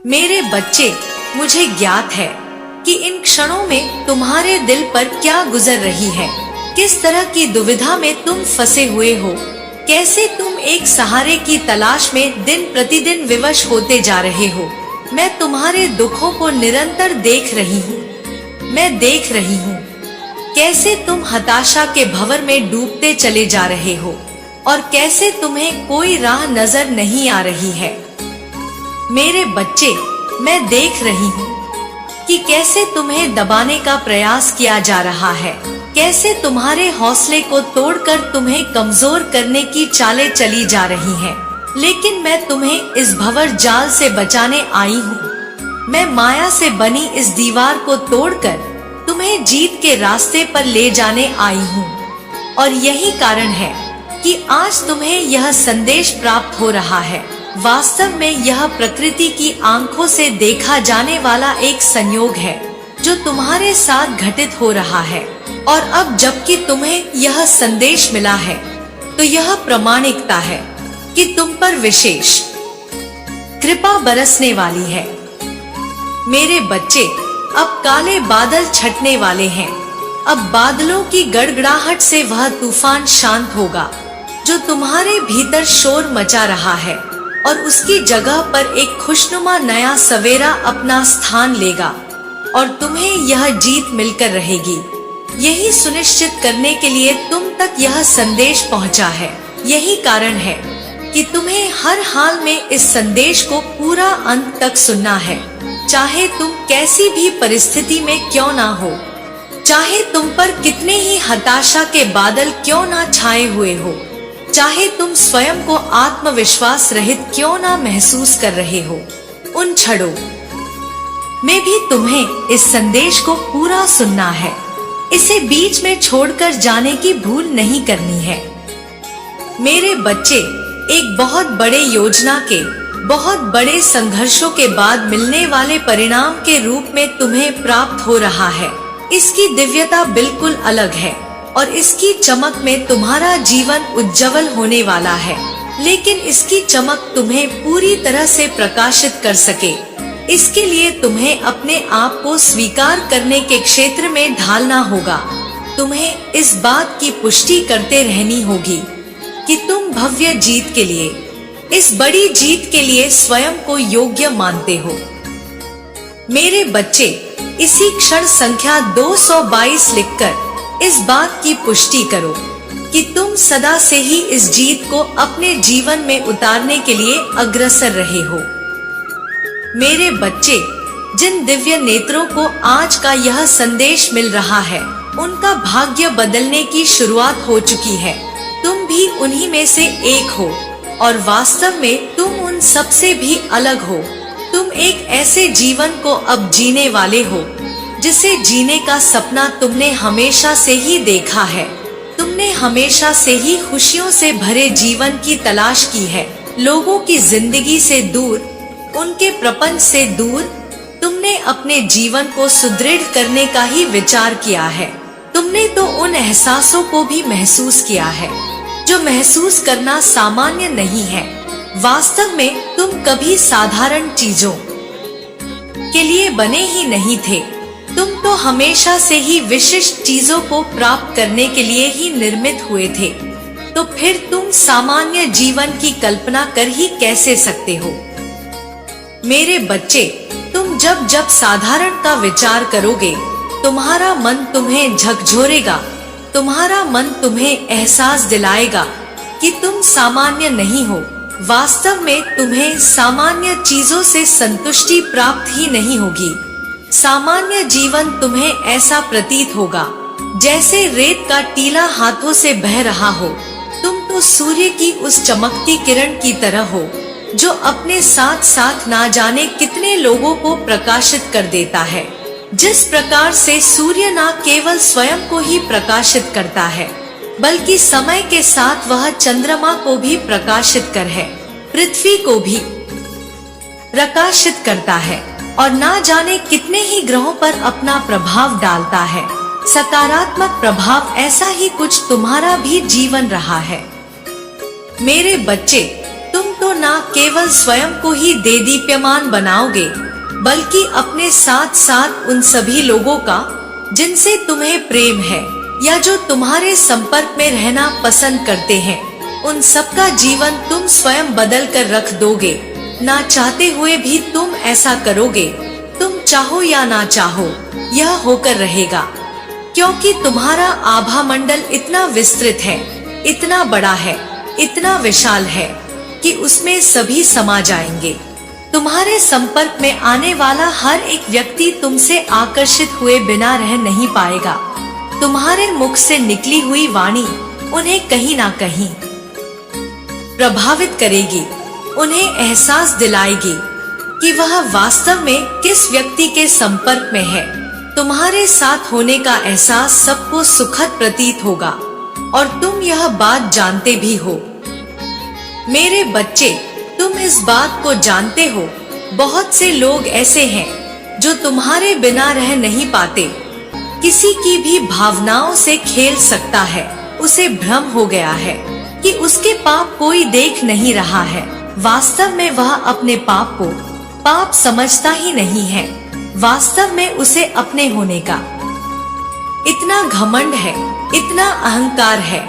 मेरे बच्चे, मुझे ज्ञात है कि इन क्षणों में तुम्हारे दिल पर क्या गुजर रही है, किस तरह की दुविधा में तुम फंसे हुए हो, कैसे तुम एक सहारे की तलाश में दिन प्रतिदिन विवश होते जा रहे हो। मैं तुम्हारे दुखों को निरंतर देख रही हूँ। मैं देख रही हूँ कैसे तुम हताशा के भंवर में डूबते चले जा रहे हो और कैसे तुम्हें कोई राह नजर नहीं आ रही है। मेरे बच्चे, मैं देख रही हूँ कि कैसे तुम्हें दबाने का प्रयास किया जा रहा है, कैसे तुम्हारे हौसले को तोड़कर तुम्हें कमजोर करने की चालें चली जा रही हैं। लेकिन मैं तुम्हें इस भंवर जाल से बचाने आई हूँ। मैं माया से बनी इस दीवार को तोड़कर तुम्हें जीत के रास्ते पर ले जाने आई हूँ। और यही कारण है कि आज तुम्हें यह संदेश प्राप्त हो रहा है। वास्तव में यह प्रकृति की आंखों से देखा जाने वाला एक संयोग है जो तुम्हारे साथ घटित हो रहा है। और अब जबकि तुम्हें यह संदेश मिला है तो यह प्रमाणिकता है कि तुम पर विशेष कृपा बरसने वाली है। मेरे बच्चे, अब काले बादल छटने वाले हैं। अब बादलों की गड़गड़ाहट से वह तूफान शांत होगा जो तुम्हारे भीतर शोर मचा रहा है, और उसकी जगह पर एक खुशनुमा नया सवेरा अपना स्थान लेगा और तुम्हें यह जीत मिलकर रहेगी। यही सुनिश्चित करने के लिए तुम तक यह संदेश पहुंचा है। यही कारण है कि तुम्हें हर हाल में इस संदेश को पूरा अंत तक सुनना है, चाहे तुम कैसी भी परिस्थिति में क्यों ना हो, चाहे तुम पर कितने ही हताशा के बादल क्यों ना छाए हुए हो, चाहे तुम स्वयं को आत्मविश्वास रहित क्यों ना महसूस कर रहे हो। उन क्षणों में भी तुम्हें इस संदेश को पूरा सुनना है। इसे बीच में छोड़कर जाने की भूल नहीं करनी है। मेरे बच्चे, एक बहुत बड़े योजना के बहुत बड़े संघर्षों के बाद मिलने वाले परिणाम के रूप में तुम्हें प्राप्त हो रहा है। इसकी दिव्यता बिल्कुल अलग है और इसकी चमक में तुम्हारा जीवन उज्जवल होने वाला है। लेकिन इसकी चमक तुम्हें पूरी तरह से प्रकाशित कर सके, इसके लिए तुम्हें अपने आप को स्वीकार करने के क्षेत्र में ढालना होगा। तुम्हें इस बात की पुष्टि करते रहनी होगी कि तुम भव्य जीत के लिए, इस बड़ी जीत के लिए स्वयं को योग्य मानते हो। मेरे बच्चे, इसी क्षण संख्या 222 लिखकर इस बात की पुष्टि करो कि तुम सदा से ही इस जीत को अपने जीवन में उतारने के लिए अग्रसर रहे हो। मेरे बच्चे, जिन दिव्य नेत्रों को आज का यह संदेश मिल रहा है, उनका भाग्य बदलने की शुरुआत हो चुकी है। तुम भी उन्हीं में से एक हो और वास्तव में तुम उन सबसे भी अलग हो। तुम एक ऐसे जीवन को अब जीने वाले हो जिसे जीने का सपना तुमने हमेशा से ही देखा है। तुमने हमेशा से ही खुशियों से भरे जीवन की तलाश की है, लोगों की जिंदगी से दूर, उनके प्रपंच से दूर। तुमने अपने जीवन को सुदृढ़ करने का ही विचार किया है। तुमने तो उन एहसासों को भी महसूस किया है जो महसूस करना सामान्य नहीं है। वास्तव में तुम कभी साधारण चीजों के लिए बने ही नहीं थे। तुम तो हमेशा से ही विशिष्ट चीजों को प्राप्त करने के लिए ही निर्मित हुए थे। तो फिर तुम सामान्य जीवन की कल्पना कर ही कैसे सकते हो। मेरे बच्चे, तुम जब जब साधारण का विचार करोगे, तुम्हारा मन तुम्हें झकझोरेगा। तुम्हारा मन तुम्हें एहसास दिलाएगा कि तुम सामान्य नहीं हो। वास्तव में तुम्हें सामान्य चीजों से संतुष्टि प्राप्त ही नहीं होगी। सामान्य जीवन तुम्हें ऐसा प्रतीत होगा जैसे रेत का टीला हाथों से बह रहा हो। तुम तो सूर्य की उस चमकती किरण की तरह हो जो अपने साथ साथ ना जाने कितने लोगों को प्रकाशित कर देता है। जिस प्रकार से सूर्य न केवल स्वयं को ही प्रकाशित करता है, बल्कि समय के साथ वह चंद्रमा को भी प्रकाशित कर है, पृथ्वी को भी प्रकाशित करता है और ना जाने कितने ही ग्रहों पर अपना प्रभाव डालता है। सकारात्मक प्रभाव, ऐसा ही कुछ तुम्हारा भी जीवन रहा है। मेरे बच्चे, तुम तो ना केवल स्वयं को ही देदीप्यमान बनाओगे, बल्कि अपने साथ साथ उन सभी लोगों का जिनसे तुम्हें प्रेम है या जो तुम्हारे संपर्क में रहना पसंद करते हैं, उन सबका जीवन तुम स्वयं बदल कर रख दोगे। ना चाहते हुए भी तुम ऐसा करोगे। तुम चाहो या ना चाहो, यह होकर रहेगा, क्योंकि तुम्हारा आभा मंडल इतना विस्तृत है, इतना बड़ा है, इतना विशाल है कि उसमें सभी समा जाएंगे। तुम्हारे संपर्क में आने वाला हर एक व्यक्ति तुमसे आकर्षित हुए बिना रह नहीं पाएगा। तुम्हारे मुख से निकली हुई वाणी उन्हें कहीं ना कहीं प्रभावित करेगी, उन्हें एहसास दिलाएगी कि वह वास्तव में किस व्यक्ति के संपर्क में है। तुम्हारे साथ होने का एहसास सबको सुखद प्रतीत होगा और तुम यह बात जानते भी हो। मेरे बच्चे, तुम इस बात को जानते हो, बहुत से लोग ऐसे हैं जो तुम्हारे बिना रह नहीं पाते। किसी की भी भावनाओं से खेल सकता है, उसे भ्रम हो गया है कि उसके पाप कोई देख नहीं रहा है। वास्तव में वह अपने पाप को पाप समझता ही नहीं है। वास्तव में उसे अपने होने का इतना घमंड है, इतना अहंकार है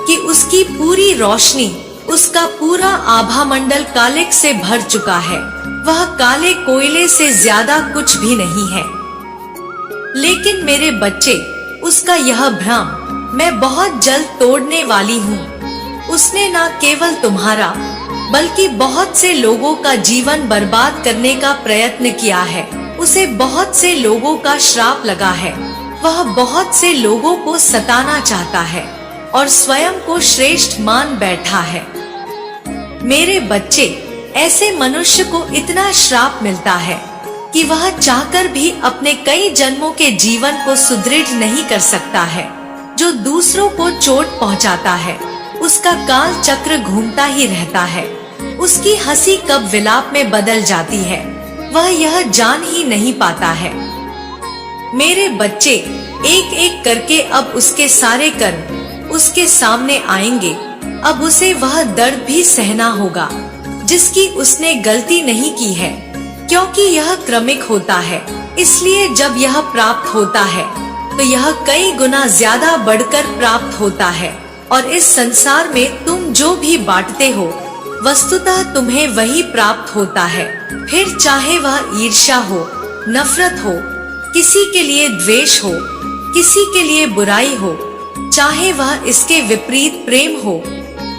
कि उसकी पूरी रोशनी, उसका पूरा आभा मंडल कालिक से भर चुका है। वह काले कोयले से ज्यादा कुछ भी नहीं है। लेकिन मेरे बच्चे, उसका यह भ्रम मैं बहुत जल्द तोड़ने वाली हूँ। उसने न केवल तुम्हारा बल्कि बहुत से लोगों का जीवन बर्बाद करने का प्रयत्न किया है। उसे बहुत से लोगों का श्राप लगा है। वह बहुत से लोगों को सताना चाहता है और स्वयं को श्रेष्ठ मान बैठा है। मेरे बच्चे, ऐसे मनुष्य को इतना श्राप मिलता है कि वह चाहकर भी अपने कई जन्मों के जीवन को सुदृढ़ नहीं कर सकता है। जो दूसरों को चोट पहुंचाता है, उसका काल चक्र घूमता ही रहता है। उसकी हंसी कब विलाप में बदल जाती है, वह यह जान ही नहीं पाता है। मेरे बच्चे, एक एक करके अब उसके सारे कर्म उसके सामने आएंगे। अब उसे वह दर्द भी सहना होगा जिसकी उसने गलती नहीं की है, क्योंकि यह क्रमिक होता है। इसलिए जब यह प्राप्त होता है तो यह कई गुना ज्यादा बढ़कर प्राप्त होता है। और इस संसार में तुम जो भी बांटते हो, वस्तुतः तुम्हें वही प्राप्त होता है। फिर चाहे वह ईर्ष्या हो, नफरत हो, किसी के लिए द्वेष हो, किसी के लिए बुराई हो, चाहे वह इसके विपरीत प्रेम हो,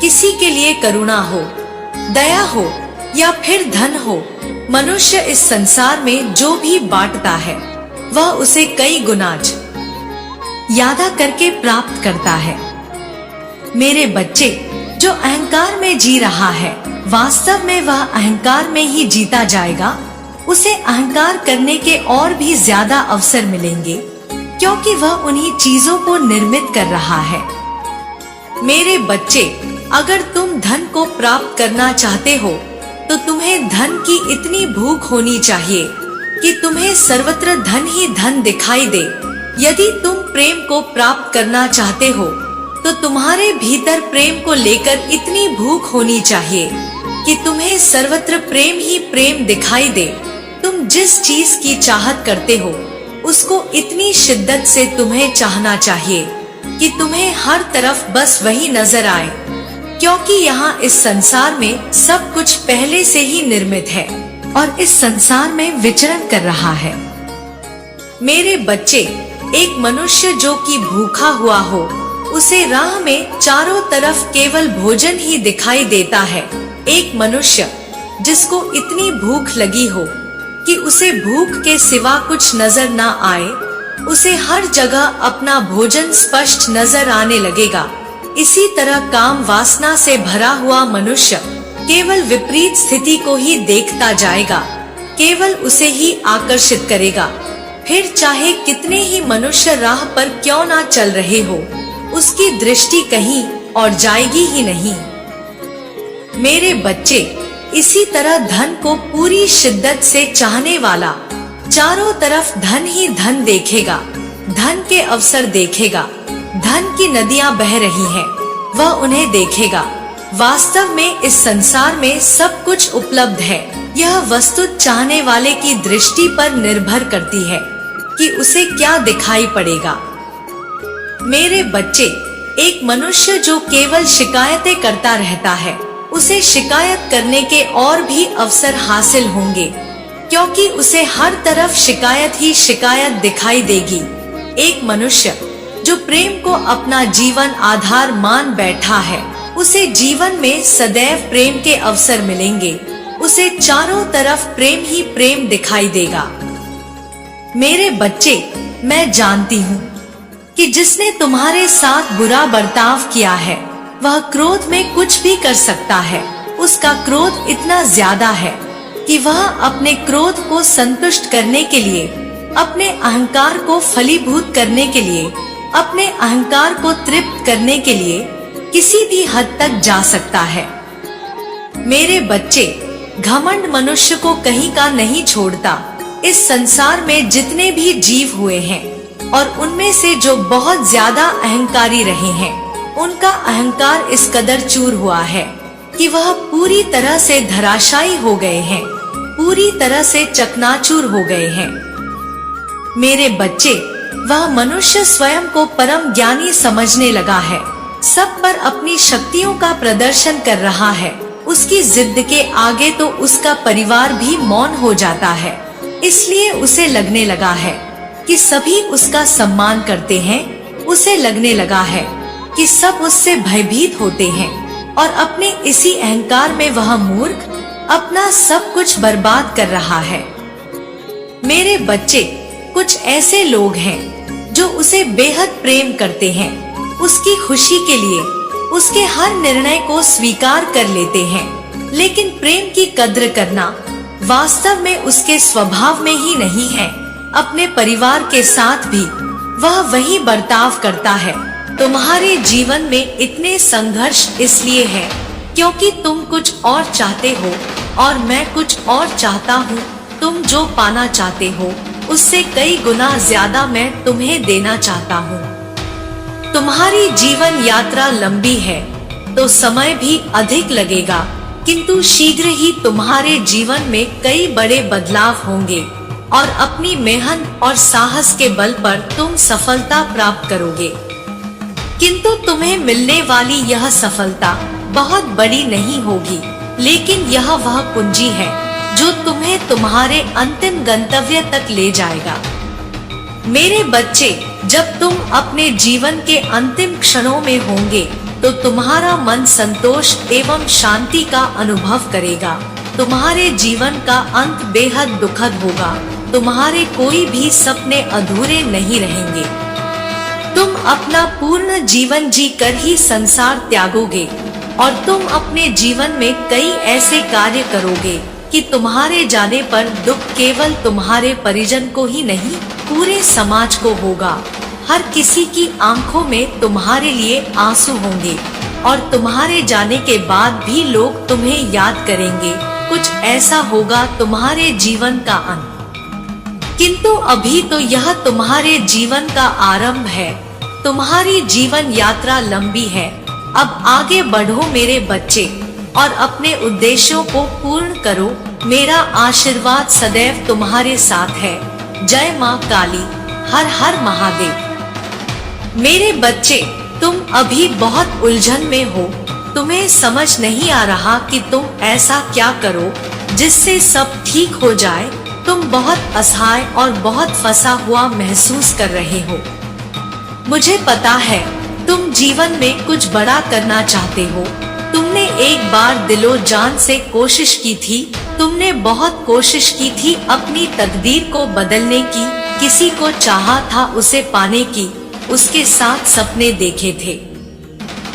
किसी के लिए करुणा हो, दया हो या फिर धन हो, मनुष्य इस संसार में जो भी बांटता है वह उसे कई गुना ज्यादा करके प्राप्त करता है। मेरे बच्चे, जो अहंकार में जी रहा है, वास्तव में वह अहंकार में ही जीता जाएगा। उसे अहंकार करने के और भी ज्यादा अवसर मिलेंगे, क्योंकि वह उन्हीं चीजों को निर्मित कर रहा है। मेरे बच्चे, अगर तुम धन को प्राप्त करना चाहते हो तो तुम्हें धन की इतनी भूख होनी चाहिए कि तुम्हें सर्वत्र धन ही धन दिखाई दे। यदि तुम प्रेम को प्राप्त करना चाहते हो तो तुम्हारे भीतर प्रेम को लेकर इतनी भूख होनी चाहिए कि तुम्हें सर्वत्र प्रेम ही प्रेम दिखाई दे। तुम जिस चीज की चाहत करते हो उसको इतनी शिद्दत से तुम्हें चाहना चाहिए कि तुम्हें हर तरफ बस वही नजर आए, क्योंकि यहाँ इस संसार में सब कुछ पहले से ही निर्मित है और इस संसार में विचरण कर रहा है। मेरे बच्चे, एक मनुष्य जो कि भूखा हुआ हो, उसे राह में चारों तरफ केवल भोजन ही दिखाई देता है। एक मनुष्य जिसको इतनी भूख लगी हो कि उसे भूख के सिवा कुछ नजर ना आए, उसे हर जगह अपना भोजन स्पष्ट नजर आने लगेगा। इसी तरह काम वासना से भरा हुआ मनुष्य केवल विपरीत स्थिति को ही देखता जाएगा, केवल उसे ही आकर्षित करेगा। फिर चाहे कितने ही मनुष्य राह पर क्यों ना चल रहे हो, उसकी दृष्टि कहीं और जाएगी ही नहीं। मेरे बच्चे, इसी तरह धन को पूरी शिद्दत से चाहने वाला चारों तरफ धन ही धन देखेगा, धन के अवसर देखेगा। धन की नदियां बह रही हैं, वह उन्हें देखेगा। वास्तव में इस संसार में सब कुछ उपलब्ध है। यह वस्तु चाहने वाले की दृष्टि पर निर्भर करती है कि उसे क्या दिखाई पड़ेगा। मेरे बच्चे, एक मनुष्य जो केवल शिकायतें करता रहता है, उसे शिकायत करने के और भी अवसर हासिल होंगे, क्योंकि उसे हर तरफ शिकायत ही शिकायत दिखाई देगी। एक मनुष्य जो प्रेम को अपना जीवन आधार मान बैठा है, उसे जीवन में सदैव प्रेम के अवसर मिलेंगे। उसे चारों तरफ प्रेम ही प्रेम दिखाई देगा। मेरे बच्चे, मैं जानती हूँ कि जिसने तुम्हारे साथ बुरा बर्ताव किया है, वह क्रोध में कुछ भी कर सकता है। उसका क्रोध इतना ज्यादा है कि वह अपने क्रोध को संतुष्ट करने के लिए, अपने अहंकार को फलीभूत करने के लिए, अपने अहंकार को तृप्त करने के लिए किसी भी हद तक जा सकता है। मेरे बच्चे, घमंड मनुष्य को कहीं का नहीं छोड़ता। इस संसार में जितने भी जीव हुए हैं और उनमें से जो बहुत ज्यादा अहंकारी रहे हैं, उनका अहंकार इस कदर चूर हुआ है कि वह पूरी तरह से धराशायी हो गए हैं, पूरी तरह से चकनाचूर हो गए हैं। मेरे बच्चे, वह मनुष्य स्वयं को परम ज्ञानी समझने लगा है, सब पर अपनी शक्तियों का प्रदर्शन कर रहा है। उसकी जिद के आगे तो उसका परिवार भी मौन हो जाता है। इसलिए उसे लगने लगा है कि सभी उसका सम्मान करते हैं। उसे लगने लगा है कि सब उससे भयभीत होते हैं और अपने इसी अहंकार में वह मूर्ख अपना सब कुछ बर्बाद कर रहा है। मेरे बच्चे, कुछ ऐसे लोग हैं जो उसे बेहद प्रेम करते हैं, उसकी खुशी के लिए उसके हर निर्णय को स्वीकार कर लेते हैं, लेकिन प्रेम की कद्र करना वास्तव में उसके स्वभाव में ही नहीं है। अपने परिवार के साथ भी वह वही बर्ताव करता है। तुम्हारे जीवन में इतने संघर्ष इसलिए है क्योंकि तुम कुछ और चाहते हो और मैं कुछ और चाहता हूँ। तुम जो पाना चाहते हो उससे कई गुना ज्यादा मैं तुम्हें देना चाहता हूँ। तुम्हारी जीवन यात्रा लंबी है तो समय भी अधिक लगेगा, किंतु शीघ्र ही तुम्हारे जीवन में कई बड़े बदलाव होंगे और अपनी मेहनत और साहस के बल पर तुम सफलता प्राप्त करोगे। किंतु तुम्हें मिलने वाली यह सफलता बहुत बड़ी नहीं होगी, लेकिन यह वह पूंजी है जो तुम्हें तुम्हारे अंतिम गंतव्य तक ले जाएगा। मेरे बच्चे, जब तुम अपने जीवन के अंतिम क्षणों में होंगे तो तुम्हारा मन संतोष एवं शांति का अनुभव करेगा। तुम्हारे जीवन का अंत बेहद दुखद होगा। तुम्हारे कोई भी सपने अधूरे नहीं रहेंगे। तुम अपना पूर्ण जीवन जी कर ही संसार त्यागोगे और तुम अपने जीवन में कई ऐसे कार्य करोगे कि तुम्हारे जाने पर दुख केवल तुम्हारे परिजन को ही नहीं, पूरे समाज को होगा। हर किसी की आंखों में तुम्हारे लिए आंसू होंगे और तुम्हारे जाने के बाद भी लोग तुम्हें याद करेंगे। कुछ ऐसा होगा तुम्हारे जीवन का अंत। किंतु अभी तो यह तुम्हारे जीवन का आरंभ है। तुम्हारी जीवन यात्रा लंबी है। अब आगे बढ़ो मेरे बच्चे और अपने उद्देश्यों को पूर्ण करो। मेरा आशीर्वाद सदैव तुम्हारे साथ है। जय माँ काली। हर हर महादेव। मेरे बच्चे, तुम अभी बहुत उलझन में हो। तुम्हें समझ नहीं आ रहा कि तुम ऐसा क्या करो जिससे सब ठीक हो जाए। तुम बहुत असहाय और बहुत फंसा हुआ महसूस कर रहे हो। मुझे पता है तुम जीवन में कुछ बड़ा करना चाहते हो। तुमने एक बार दिलो जान से कोशिश की थी। तुमने बहुत कोशिश की थी अपनी तकदीर को बदलने की। किसी को चाहा था उसे पाने की, उसके साथ सपने देखे थे।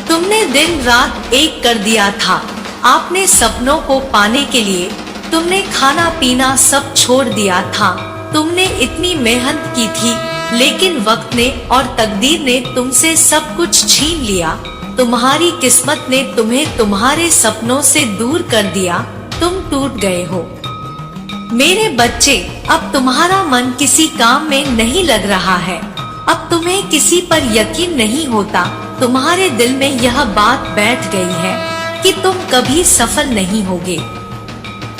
तुमने दिन रात एक कर दिया था। आपने सपनों को पाने के लिए तुमने खाना पीना सब छोड़ दिया था। तुमने इतनी मेहनत की थी, लेकिन वक्त ने और तकदीर ने तुमसे सब कुछ छीन लिया। तुम्हारी किस्मत ने तुम्हें तुम्हारे सपनों से दूर कर दिया। तुम टूट गए हो। मेरे बच्चे, अब तुम्हारा मन किसी काम में नहीं लग रहा है। अब तुम्हें किसी पर यकीन नहीं होता। तुम्हारे दिल में यह बात बैठ गई है कि तुम कभी सफल नहीं होगे।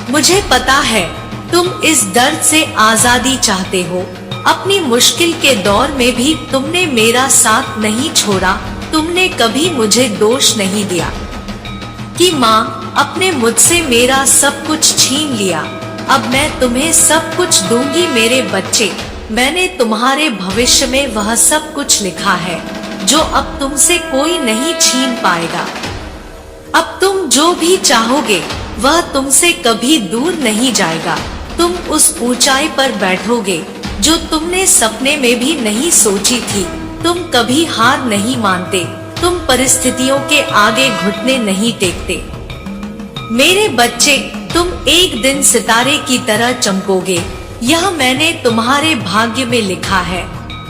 मुझे पता है तुम इस दर्द से आजादी चाहते हो। अपनी मुश्किल के दौर में भी तुमने मेरा साथ नहीं छोड़ा। तुमने कभी मुझे दोष नहीं दिया कि माँ अपने मुझसे मेरा सब कुछ छीन लिया। अब मैं तुम्हें सब कुछ दूंगी मेरे बच्चे। मैंने तुम्हारे भविष्य में वह सब कुछ लिखा है जो अब तुमसे कोई नहीं छीन पाएगा। अब तुम जो भी चाहोगे वह तुमसे कभी दूर नहीं जाएगा। तुम उस ऊंचाई पर बैठोगे जो तुमने सपने में भी नहीं सोची थी। तुम कभी हार नहीं मानते। तुम परिस्थितियों के आगे घुटने नहीं टेकते। मेरे बच्चे, तुम एक दिन सितारे की तरह चमकोगे। यह मैंने तुम्हारे भाग्य में लिखा है।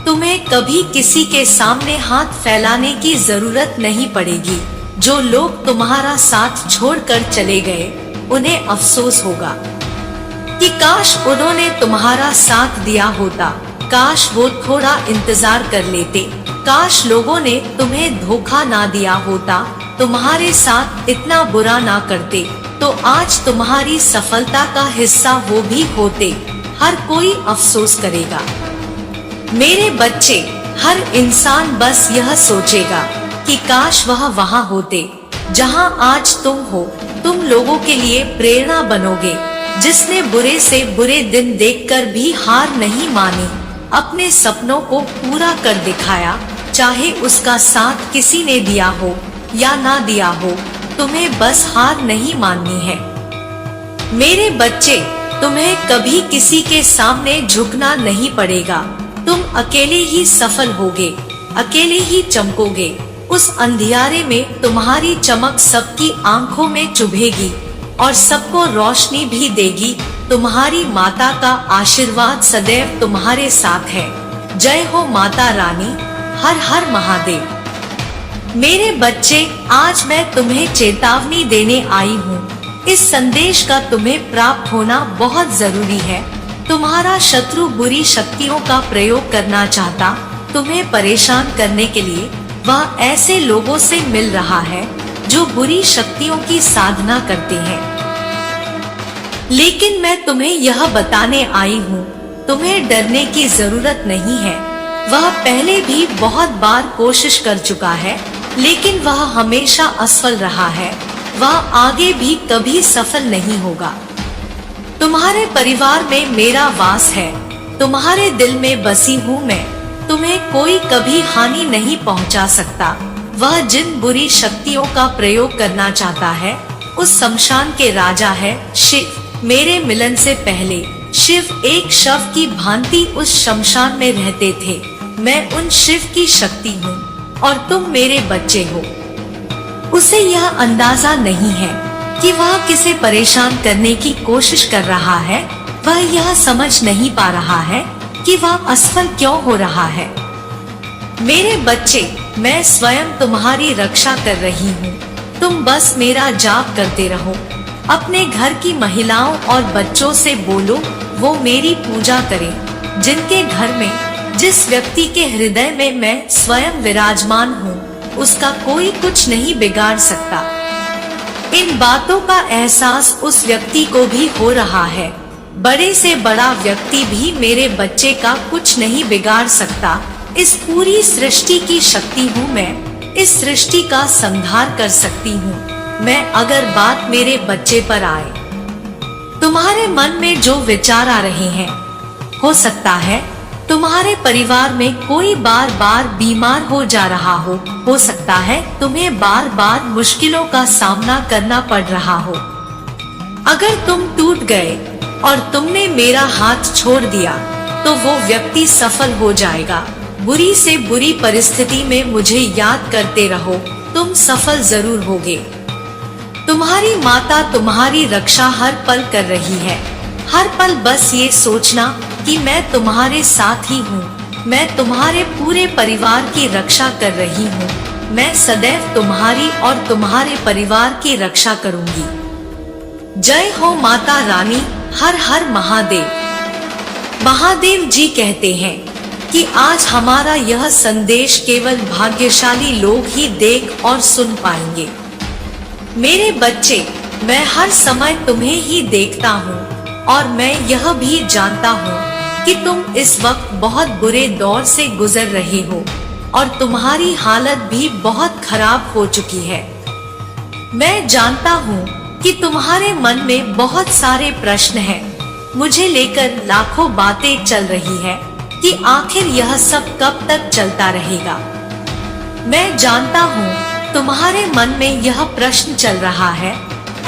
तुम्हें कभी किसी के सामने हाथ फैलाने की जरूरत नहीं पड़ेगी। जो लोग तुम्हारा साथ छोड़कर चले गए उन्हें अफसोस होगा कि काश उन्होंने तुम्हारा साथ दिया होता। काश वो थोड़ा इंतजार कर लेते। काश लोगों ने तुम्हें धोखा ना दिया होता, तुम्हारे साथ इतना बुरा ना करते, तो आज तुम्हारी सफलता का हिस्सा वो भी होते। हर कोई अफसोस करेगा। मेरे बच्चे, हर इंसान बस यह सोचेगा कि काश वह वहाँ होते जहाँ आज तुम हो। तुम लोगों के लिए प्रेरणा बनोगे। जिसने बुरे से बुरे दिन देखकर भी हार नहीं मानी, अपने सपनों को पूरा कर दिखाया। चाहे उसका साथ किसी ने दिया हो या ना दिया हो, तुम्हें बस हार नहीं माननी है। मेरे बच्चे, तुम्हें कभी किसी के सामने झुकना नहीं पड़ेगा। तुम अकेले ही सफल होगे, अकेले ही चमकोगे। उस अंधियारे में तुम्हारी चमक सबकी आंखों में चुभेगी और सबको रोशनी भी देगी। तुम्हारी माता का आशीर्वाद सदैव तुम्हारे साथ है। जय हो माता रानी। हर हर महादेव। मेरे बच्चे, आज मैं तुम्हें चेतावनी देने आई हूँ। इस संदेश का तुम्हें प्राप्त होना बहुत जरूरी है। तुम्हारा शत्रु बुरी शक्तियों का प्रयोग करना चाहता, तुम्हें परेशान करने के लिए वह ऐसे लोगों से मिल रहा है जो बुरी शक्तियों की साधना करते हैं। लेकिन मैं तुम्हें यह बताने आई हूँ, तुम्हें डरने की जरूरत नहीं है। वह पहले भी बहुत बार कोशिश कर चुका है, लेकिन वह हमेशा असफल रहा है। वह आगे भी कभी सफल नहीं होगा। तुम्हारे परिवार में मेरा वास है। तुम्हारे दिल में बसी हूँ मैं। तुम्हें कोई कभी हानि नहीं पहुंचा सकता। वह जिन बुरी शक्तियों का प्रयोग करना चाहता है, उस शमशान के राजा है शिव। मेरे मिलन से पहले शिव एक शव की भांति उस शमशान में रहते थे। मैं उन शिव की शक्ति हूँ और तुम मेरे बच्चे हो। उसे यह अंदाजा नहीं है कि वह किसे परेशान करने की कोशिश कर रहा है। वह यह समझ नहीं पा रहा है कि वह असफल क्यों हो रहा है। मेरे बच्चे, मैं स्वयं तुम्हारी रक्षा कर रही हूँ। तुम बस मेरा जाप करते रहो। अपने घर की महिलाओं और बच्चों से बोलो वो मेरी पूजा करें। जिनके घर में, जिस व्यक्ति के हृदय में मैं स्वयं विराजमान हूँ, उसका कोई कुछ नहीं बिगाड़ सकता। इन बातों का एहसास उस व्यक्ति को भी हो रहा है। बड़े से बड़ा व्यक्ति भी मेरे बच्चे का कुछ नहीं बिगाड़ सकता। इस पूरी सृष्टि की शक्ति हूँ मैं। इस सृष्टि का संहार कर सकती हूँ मैं, अगर बात मेरे बच्चे पर आए। तुम्हारे मन में जो विचार आ रहे हैं, हो सकता है तुम्हारे परिवार में कोई बार बार बीमार हो जा रहा हो सकता है तुम्हें बार बार मुश्किलों का सामना करना पड़ रहा हो। अगर तुम टूट गए और तुमने मेरा हाथ छोड़ दिया, तो वो व्यक्ति सफल हो जाएगा। बुरी से बुरी परिस्थिति में मुझे याद करते रहो, तुम सफल जरूर होगे। तुम्हारी माता तुम्हारी रक्षा हर पल कर रही है। हर पल बस ये सोचना कि मैं तुम्हारे साथ ही हूँ। मैं तुम्हारे पूरे परिवार की रक्षा कर रही हूँ। मैं सदैव तुम्हारी और तुम्हारे परिवार की रक्षा करूँगी। जय हो माता रानी। हर हर महादेव। महादेव जी कहते हैं कि आज हमारा यह संदेश केवल भाग्यशाली लोग ही देख और सुन पाएंगे। मेरे बच्चे, मैं हर समय तुम्हें ही देखता हूँ और मैं यह भी जानता हूँ कि तुम इस वक्त बहुत बुरे दौर से गुजर रहे हो और तुम्हारी हालत भी बहुत खराब हो चुकी है। मैं जानता हूँ कि तुम्हारे मन में बहुत सारे प्रश्न हैं। मुझे लेकर लाखों बातें चल रही है कि आखिर यह सब कब तक चलता रहेगा। मैं जानता हूँ तुम्हारे मन में यह प्रश्न चल रहा है,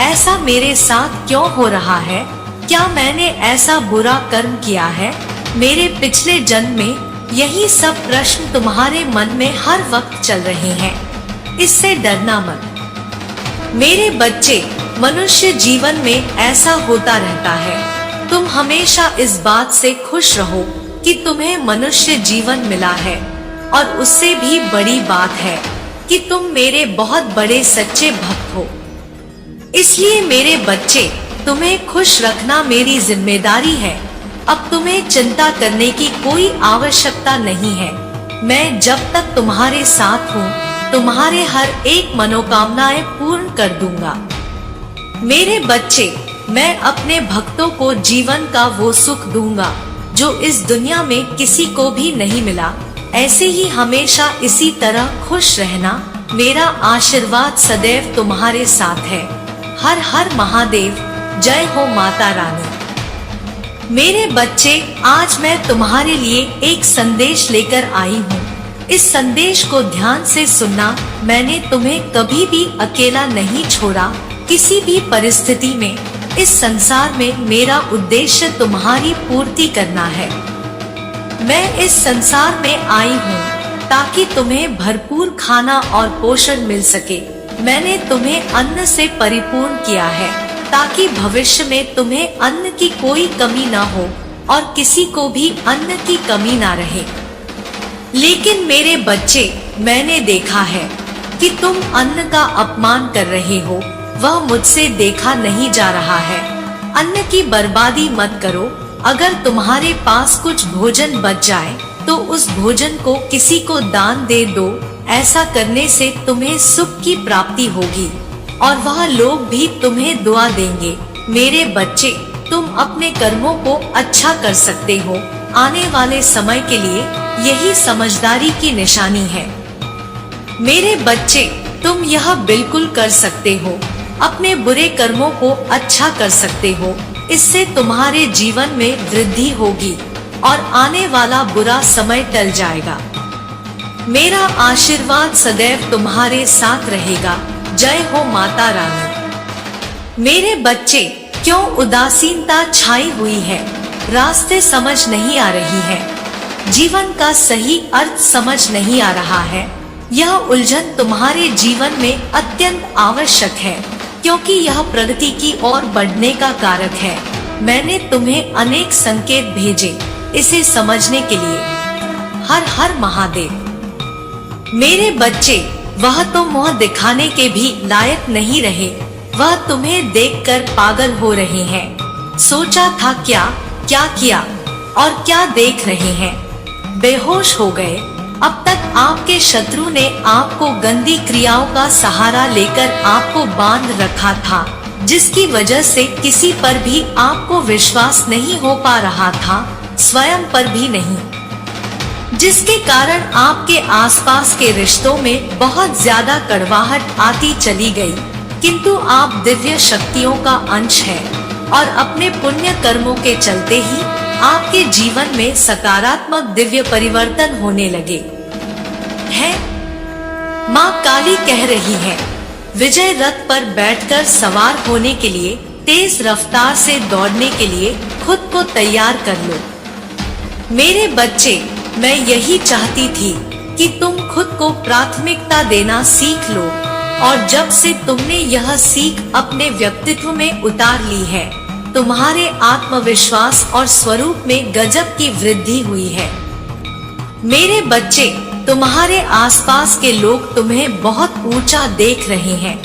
ऐसा मेरे साथ क्यों हो रहा है? क्या मैंने ऐसा बुरा कर्म किया है? मेरे पिछले जन्म में यही सब प्रश्न तुम्हारे मन में हर वक्त चल रहे हैं। इससे डरना मत मेरे बच्चे। मनुष्य जीवन में ऐसा होता रहता है। तुम हमेशा इस बात से खुश रहो कि तुम्हें मनुष्य जीवन मिला है, और उससे भी बड़ी बात है कि तुम मेरे बहुत बड़े सच्चे भक्त हो। इसलिए मेरे बच्चे, तुम्हें खुश रखना मेरी जिम्मेदारी है। अब तुम्हें चिंता करने की कोई आवश्यकता नहीं है। मैं जब तक तुम्हारे साथ हूँ, तुम्हारे हर एक मनोकामनाएं पूर्ण कर दूंगा। मेरे बच्चे, मैं अपने भक्तों को जीवन का वो सुख दूंगा जो इस दुनिया में किसी को भी नहीं मिला। ऐसे ही हमेशा इसी तरह खुश रहना। मेरा आशीर्वाद सदैव तुम्हारे साथ है। हर हर महादेव। जय हो माता रानी। मेरे बच्चे, आज मैं तुम्हारे लिए एक संदेश लेकर आई हूँ। इस संदेश को ध्यान से सुनना। मैंने तुम्हें कभी भी अकेला नहीं छोड़ा। किसी भी परिस्थिति में इस संसार में मेरा उद्देश्य तुम्हारी पूर्ति करना है। मैं इस संसार में आई हूँ ताकि तुम्हें भरपूर खाना और पोषण मिल सके। मैंने तुम्हें अन्न से परिपूर्ण किया है ताकि भविष्य में तुम्हें अन्न की कोई कमी ना हो और किसी को भी अन्न की कमी ना रहे। लेकिन मेरे बच्चे, मैंने देखा है कि तुम अन्न का अपमान कर रहे हो। वह मुझसे देखा नहीं जा रहा है। अन्न की बर्बादी मत करो। अगर तुम्हारे पास कुछ भोजन बच जाए तो उस भोजन को किसी को दान दे दो। ऐसा करने से तुम्हें सुख की प्राप्ति होगी और वह लोग भी तुम्हें दुआ देंगे। मेरे बच्चे, तुम अपने कर्मों को अच्छा कर सकते हो। आने वाले समय के लिए यही समझदारी की निशानी है। मेरे बच्चे, तुम यह बिल्कुल कर सकते हो। अपने बुरे कर्मों को अच्छा कर सकते हो। इससे तुम्हारे जीवन में वृद्धि होगी और आने वाला बुरा समय टल जाएगा। मेरा आशीर्वाद सदैव तुम्हारे साथ रहेगा। जय हो माता रानी। मेरे बच्चे, क्यों उदासीनता छाई हुई है? रास्ते समझ नहीं आ रही है। जीवन का सही अर्थ समझ नहीं आ रहा है। यह उलझन तुम्हारे जीवन में अत्यंत आवश्यक है, क्योंकि यह प्रगति की ओर बढ़ने का कारक है। मैंने तुम्हें अनेक संकेत भेजे इसे समझने के लिए। हर हर महादेव। मेरे बच्चे, वह तो मुंह दिखाने के भी लायक नहीं रहे। वह तुम्हें देखकर पागल हो रहे हैं। सोचा था क्या क्या किया और क्या देख रहे हैं। बेहोश हो गए। अब तक आपके शत्रु ने आपको गंदी क्रियाओं का सहारा लेकर आपको बांध रखा था, जिसकी वजह से किसी पर भी आपको विश्वास नहीं हो पा रहा था, स्वयं पर भी नहीं। जिसके कारण आपके आसपास के रिश्तों में बहुत ज्यादा कड़वाहट आती चली गई। किंतु आप दिव्य शक्तियों का अंश है और अपने पुण्य कर्मों के चलते ही आपके जीवन में सकारात्मक दिव्य परिवर्तन होने लगे हैं। माँ काली कह रही है, विजय रथ पर बैठकर सवार होने के लिए, तेज रफ्तार से दौड़ने के लिए खुद को तैयार कर लो। मेरे बच्चे, मैं यही चाहती थी कि तुम खुद को प्राथमिकता देना सीख लो, और जब से तुमने यह सीख अपने व्यक्तित्व में उतार ली है, तुम्हारे आत्मविश्वास और स्वरूप में गजब की वृद्धि हुई है। मेरे बच्चे, तुम्हारे आसपास के लोग तुम्हें बहुत ऊंचा देख रहे हैं।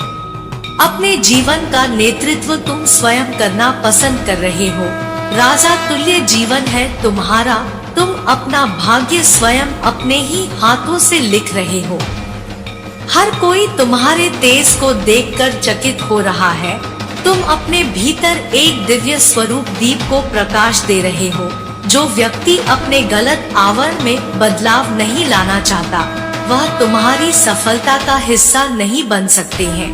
अपने जीवन का नेतृत्व तुम स्वयं करना पसंद कर रहे हो। राजा तुल्य जीवन है तुम्हारा। तुम अपना भाग्य स्वयं अपने ही हाथों से लिख रहे हो। हर कोई तुम्हारे तेज को देखकर चकित हो रहा है। तुम अपने भीतर एक दिव्य स्वरूप दीप को प्रकाश दे रहे हो। जो व्यक्ति अपने गलत आवरण में बदलाव नहीं लाना चाहता, वह तुम्हारी सफलता का हिस्सा नहीं बन सकते हैं।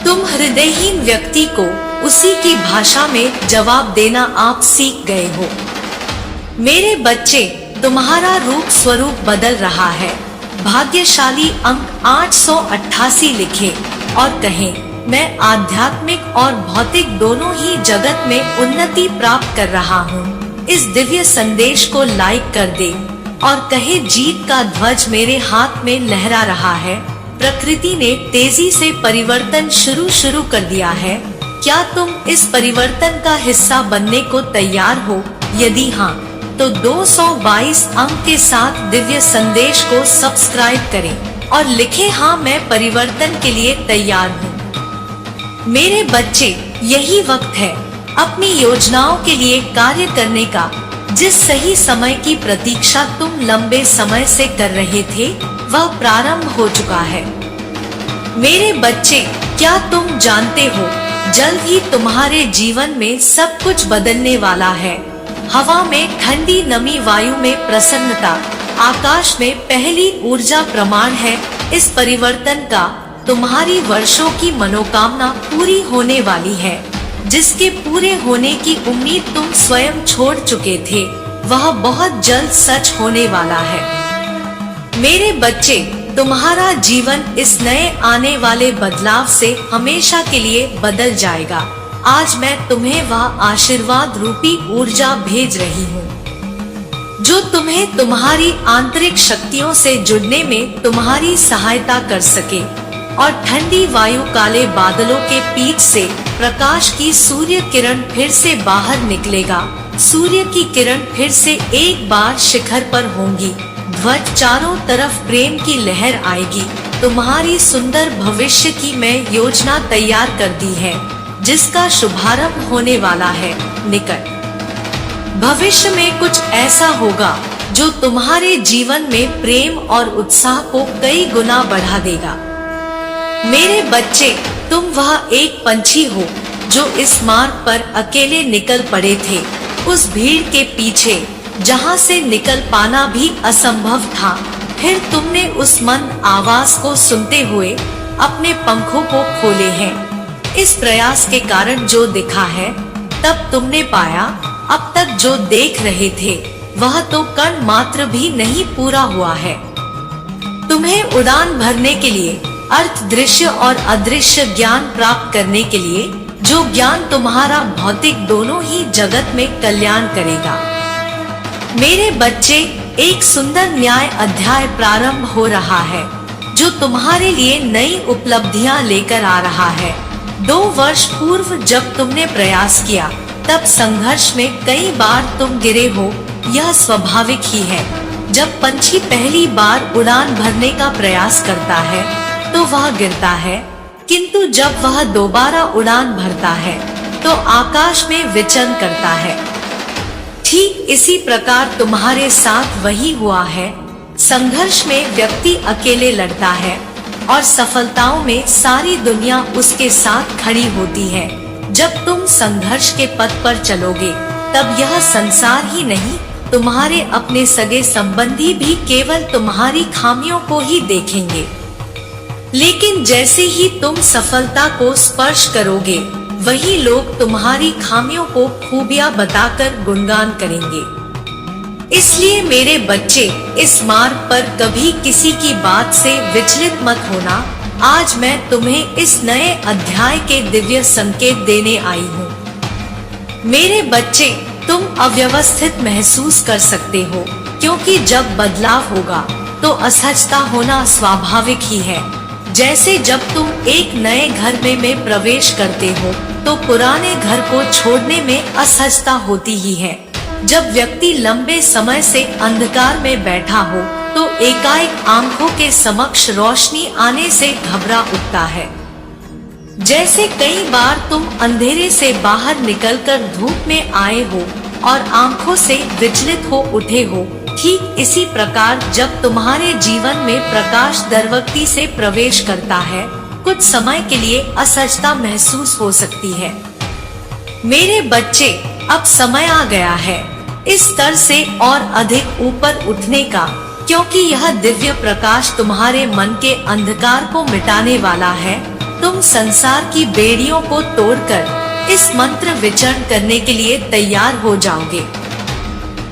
तुम हृदयहीन व्यक्ति को उसी की भाषा में जवाब देना आप सीख गए हो। मेरे बच्चे, तुम्हारा रूप स्वरूप बदल रहा है। भाग्यशाली अंक 888 लिखें और कहें, मैं आध्यात्मिक और भौतिक दोनों ही जगत में उन्नति प्राप्त कर रहा हूँ। इस दिव्य संदेश को लाइक कर दे और कहे, जीत का ध्वज मेरे हाथ में लहरा रहा है। प्रकृति ने तेजी से परिवर्तन शुरू कर दिया है। क्या तुम इस परिवर्तन का हिस्सा बनने को तैयार हो? यदि हाँ, तो 222 अंक के साथ दिव्य संदेश को सब्सक्राइब करें और लिखें, हाँ मैं परिवर्तन के लिए तैयार हूँ। मेरे बच्चे, यही वक्त है अपनी योजनाओं के लिए कार्य करने का। जिस सही समय की प्रतीक्षा तुम लंबे समय से कर रहे थे, वह प्रारंभ हो चुका है। मेरे बच्चे, क्या तुम जानते हो, जल्द ही तुम्हारे जीवन में सब कुछ बदलने वाला है। हवा में ठंडी नमी, वायु में प्रसन्नता, आकाश में पहली ऊर्जा प्रमाण है इस परिवर्तन का। तुम्हारी वर्षों की मनोकामना पूरी होने वाली है। जिसके पूरे होने की उम्मीद तुम स्वयं छोड़ चुके थे, वह बहुत जल्द सच होने वाला है। मेरे बच्चे, तुम्हारा जीवन इस नए आने वाले बदलाव से हमेशा के लिए बदल जाएगा। आज मैं तुम्हें वह आशीर्वाद रूपी ऊर्जा भेज रही हूँ जो तुम्हें तुम्हारी आंतरिक शक्तियों से जुड़ने में तुम्हारी सहायता कर सके। और ठंडी वायु, काले बादलों के बीच से प्रकाश की सूर्य किरण फिर से बाहर निकलेगा। सूर्य की किरण फिर से एक बार शिखर पर होंगी। ध्वज चारों तरफ प्रेम की लहर आएगी। तुम्हारी सुंदर भविष्य की मैं योजना तैयार कर दी है, जिसका शुभारंभ होने वाला है निकट। भविष्य में कुछ ऐसा होगा जो तुम्हारे जीवन में प्रेम और उत्साह को कई गुना बढ़ा देगा। मेरे बच्चे, तुम वह एक पंछी हो जो इस मार्ग पर अकेले निकल पड़े थे, उस भीड़ के पीछे जहां से निकल पाना भी असंभव था। फिर तुमने उस मंद आवाज को सुनते हुए अपने पंखों को खोले हैं। इस प्रयास के कारण जो दिखा है, तब तुमने पाया अब तक जो देख रहे थे वह तो कण मात्र भी नहीं पूरा हुआ है। तुम्हें उड़ान भरने के लिए, अर्थ, दृश्य और अदृश्य ज्ञान प्राप्त करने के लिए, जो ज्ञान तुम्हारा भौतिक दोनों ही जगत में कल्याण करेगा। मेरे बच्चे, एक सुंदर न्याय अध्याय प्रारंभ हो रहा है जो तुम्हारे लिए नई उपलब्धियां लेकर आ रहा है। 2 वर्ष पूर्व जब तुमने प्रयास किया, तब संघर्ष में कई बार तुम गिरे हो। यह स्वाभाविक ही है। जब पंछी पहली बार उड़ान भरने का प्रयास करता है तो वह गिरता है, किंतु जब वह दोबारा उड़ान भरता है तो आकाश में विचरण करता है। ठीक इसी प्रकार तुम्हारे साथ वही हुआ है। संघर्ष में व्यक्ति अकेले लड़ता है और सफलताओं में सारी दुनिया उसके साथ खड़ी होती है। जब तुम संघर्ष के पथ पर चलोगे, तब यह संसार ही नहीं, तुम्हारे अपने सगे संबंधी भी केवल तुम्हारी खामियों को ही देखेंगे। लेकिन जैसे ही तुम सफलता को स्पर्श करोगे, वही लोग तुम्हारी खामियों को खूबियां बताकर गुणगान करेंगे। इसलिए मेरे बच्चे, इस मार्ग पर कभी किसी की बात से विचलित मत होना। आज मैं तुम्हें इस नए अध्याय के दिव्य संकेत देने आई हूँ। मेरे बच्चे, तुम अव्यवस्थित महसूस कर सकते हो, क्योंकि जब बदलाव होगा तो असहजता होना स्वाभाविक ही है। जैसे जब तुम एक नए घर में प्रवेश करते हो, तो पुराने घर को छोड़ने में असहजता होती ही है। जब व्यक्ति लंबे समय से अंधकार में बैठा हो, तो एकाएक आंखों के समक्ष रोशनी आने से घबरा उठता है। जैसे कई बार तुम अंधेरे से बाहर निकलकर धूप में आए हो और आंखों से विचलित हो उठे हो, ठीक इसी प्रकार जब तुम्हारे जीवन में प्रकाश दरवक्ति से प्रवेश करता है, कुछ समय के लिए असहजता महसूस हो सकती है। मेरे बच्चे, अब समय आ गया है इस स्तर से और अधिक ऊपर उठने का, क्योंकि यह दिव्य प्रकाश तुम्हारे मन के अंधकार को मिटाने वाला है। तुम संसार की बेड़ियों को तोड़कर इस मंत्र विचरण करने के लिए तैयार हो जाओगे।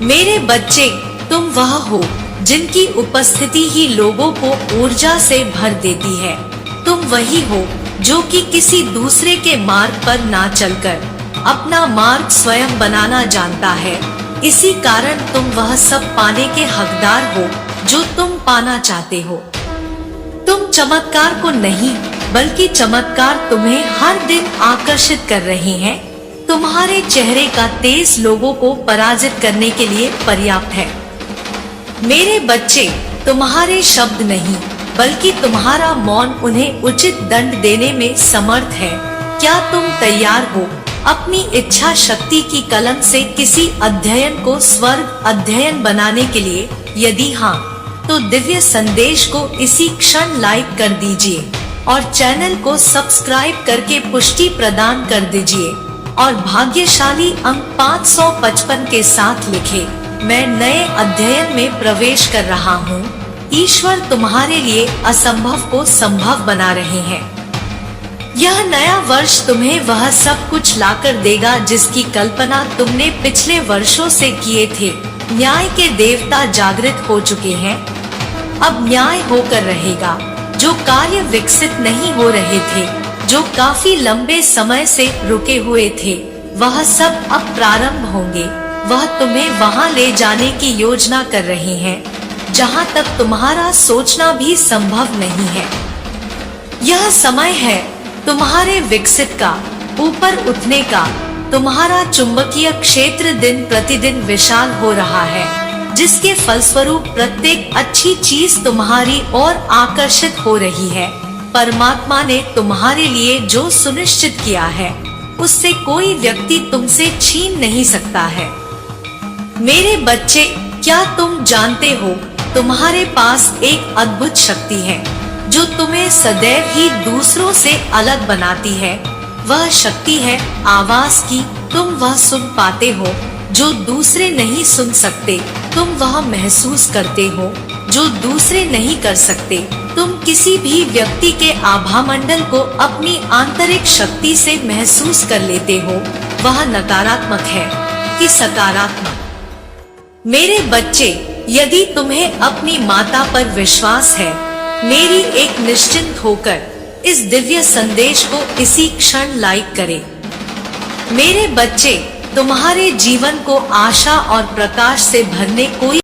मेरे बच्चे, तुम वह हो जिनकी उपस्थिति ही लोगों को ऊर्जा से भर देती है। तुम वही हो जो कि किसी दूसरे के मार्ग पर ना चलकर अपना मार्ग स्वयं बनाना जानता है। इसी कारण तुम वह सब पाने के हकदार हो जो तुम पाना चाहते हो। तुम चमत्कार को नहीं, बल्कि चमत्कार तुम्हें हर दिन आकर्षित कर रहे हैं। तुम्हारे चेहरे का तेज लोगों को पराजित करने के लिए पर्याप्त है। मेरे बच्चे, तुम्हारे शब्द नहीं, बल्कि तुम्हारा मौन उन्हें उचित दंड देने में समर्थ है। क्या तुम तैयार हो अपनी इच्छा शक्ति की कलम से किसी अध्ययन को स्वर्ग अध्ययन बनाने के लिए? यदि हाँ, तो दिव्य संदेश को इसी क्षण लाइक कर दीजिए और चैनल को सब्सक्राइब करके पुष्टि प्रदान कर दीजिए और भाग्यशाली अंक 555 के साथ लिखे, मैं नए अध्ययन में प्रवेश कर रहा हूँ। ईश्वर तुम्हारे लिए असंभव को संभव बना रहे हैं। यह नया वर्ष तुम्हें वह सब कुछ लाकर देगा जिसकी कल्पना तुमने पिछले वर्षों से किए थे। न्याय के देवता जागृत हो चुके हैं। अब न्याय होकर रहेगा। जो कार्य विकसित नहीं हो रहे थे, जो काफी लंबे समय से रुके हुए थे, वह सब अब प्रारंभ होंगे। वह तुम्हें वहां ले जाने की योजना कर रहे हैं जहां तक तुम्हारा सोचना भी संभव नहीं है। यह समय है तुम्हारे विकसित का, ऊपर उठने का। तुम्हारा चुंबकीय क्षेत्र दिन प्रतिदिन विशाल हो रहा है, जिसके फलस्वरूप प्रत्येक अच्छी चीज तुम्हारी ओर आकर्षित हो रही है। परमात्मा ने तुम्हारे लिए जो सुनिश्चित किया है, उससे कोई व्यक्ति तुमसे छीन नहीं सकता है। मेरे बच्चे, क्या तुम जानते हो, तुम्हारे पास एक अद्भुत शक्ति है जो तुम्हें सदैव ही दूसरों से अलग बनाती है। वह शक्ति है आवाज की। तुम वह सुन पाते हो जो दूसरे नहीं सुन सकते। तुम वह महसूस करते हो जो दूसरे नहीं कर सकते। तुम किसी भी व्यक्ति के आभामंडल को अपनी आंतरिक शक्ति से महसूस कर लेते हो। वह नकारात्मक है कि सकारात्मक? मेरे बच्चे, यदि तुम्हें अपनी माता पर विश्वास है, मेरी एक निश्चिंत होकर इस दिव्य संदेश को इसी क्षण लाइक करें। मेरे बच्चे, तुम्हारे जीवन को आशा और प्रकाश से भरने कोई